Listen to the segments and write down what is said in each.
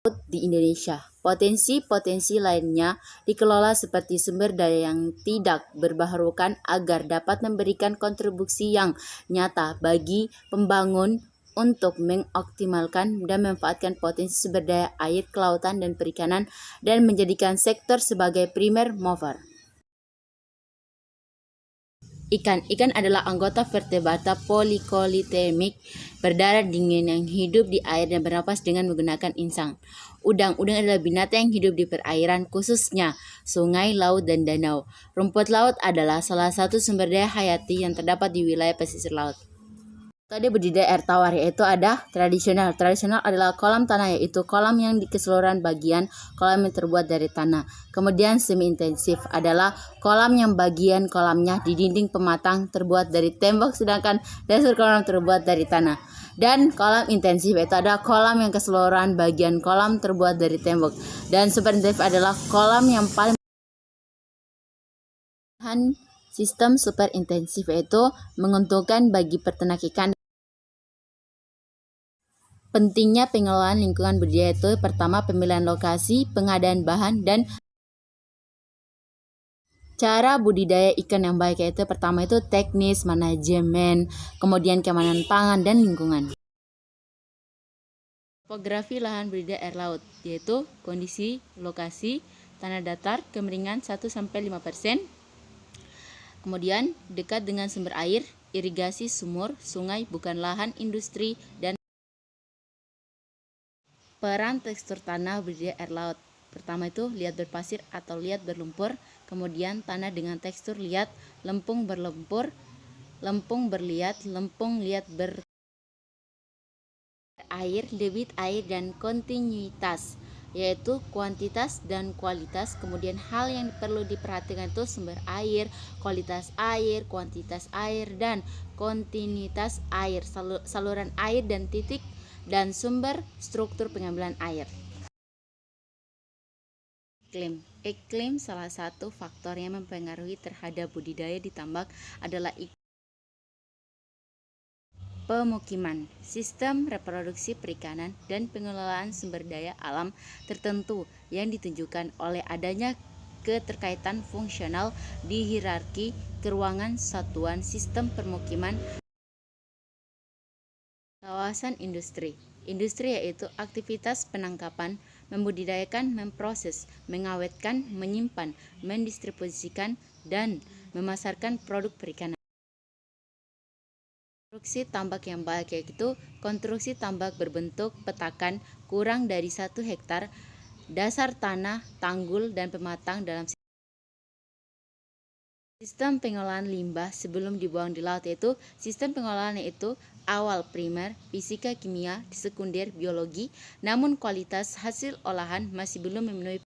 di Indonesia. Potensi-potensi lainnya dikelola seperti sumber daya yang tidak berbaharukan agar dapat memberikan kontribusi yang nyata bagi pembangun untuk mengoptimalkan dan memanfaatkan potensi sumber daya air, kelautan, dan perikanan dan menjadikan sektor sebagai primer mover. Ikan adalah anggota vertebrata polikolitemik berdarah dingin yang hidup di air dan bernapas dengan menggunakan insang. Udang adalah binatang yang hidup di perairan, khususnya sungai, laut, dan danau. Rumput laut adalah salah satu sumber daya hayati yang terdapat di wilayah pesisir laut. Tadi budidaya air tawar, yaitu ada tradisional. Tradisional adalah kolam tanah, yaitu kolam yang di keseluruhan bagian kolam yang terbuat dari tanah. Kemudian semi intensif adalah kolam yang bagian kolamnya di dinding pematang terbuat dari tembok, sedangkan dasar kolam terbuat dari tanah. Dan kolam intensif yaitu ada kolam yang keseluruhan bagian kolam terbuat dari tembok. Dan super intensif adalah kolam yang paling sistem super intensif yaitu menguntungkan bagi peternak ikan. Pentingnya pengelolaan lingkungan budidaya itu pertama pemilihan lokasi, pengadaan bahan, dan cara budidaya ikan yang baik, yaitu pertama itu teknis, manajemen, kemudian keamanan pangan, dan lingkungan. Topografi lahan budidaya air laut, yaitu kondisi lokasi, tanah datar, kemiringan 1-5%, kemudian dekat dengan sumber air, irigasi sumur, sungai, bukan lahan industri, dan peran tekstur tanah budidaya air laut. Pertama itu liat berpasir atau liat berlumpur, kemudian tanah dengan tekstur liat, lempung berlumpur, lempung berliat, lempung liat air, debit air, dan kontinuitas, yaitu kuantitas dan kualitas. Kemudian hal yang perlu diperhatikan itu sumber air, kualitas air, kuantitas air, dan kontinuitas air, saluran air dan titik dan sumber struktur pengambilan air. Iklim salah satu faktor yang mempengaruhi terhadap budidaya di tambak adalah pemukiman, sistem reproduksi perikanan, dan pengelolaan sumber daya alam tertentu yang ditunjukkan oleh adanya keterkaitan fungsional di hierarki keruangan satuan sistem permukiman. Kawasan industri. Industri yaitu aktivitas penangkapan, membudidayakan, memproses, mengawetkan, menyimpan, mendistribusikan, dan memasarkan produk perikanan. Konstruksi tambak yang baik yaitu konstruksi tambak berbentuk petakan kurang dari 1 hektar, dasar tanah, tanggul, dan pematang dalam sistem pengolahan limbah sebelum dibuang di laut, yaitu sistem pengolahan yaitu awal primer, fisika kimia, sekunder biologi, namun kualitas hasil olahan masih belum memenuhi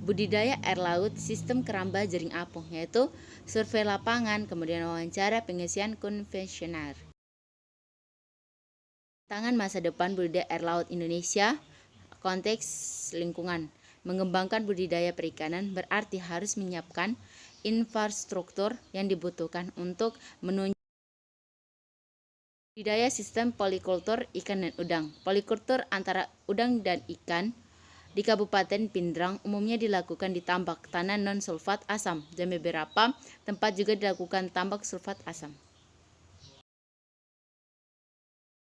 budidaya air laut sistem keramba jaring apung, yaitu survei lapangan, kemudian wawancara pengisian konvensioner. Tantangan masa depan budidaya air laut Indonesia, konteks lingkungan. Mengembangkan budidaya perikanan berarti harus menyiapkan infrastruktur yang dibutuhkan untuk menunjang budidaya sistem polikultur ikan dan udang. Polikultur antara udang dan ikan di Kabupaten Pindrang umumnya dilakukan di tambak tanah non-sulfat asam, dan beberapa tempat juga dilakukan tambak sulfat asam.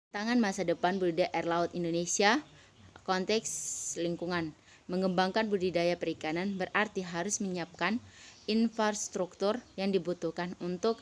Tantangan masa depan budidaya air laut Indonesia, konteks lingkungan. Mengembangkan budidaya perikanan berarti harus menyiapkan infrastruktur yang dibutuhkan untuk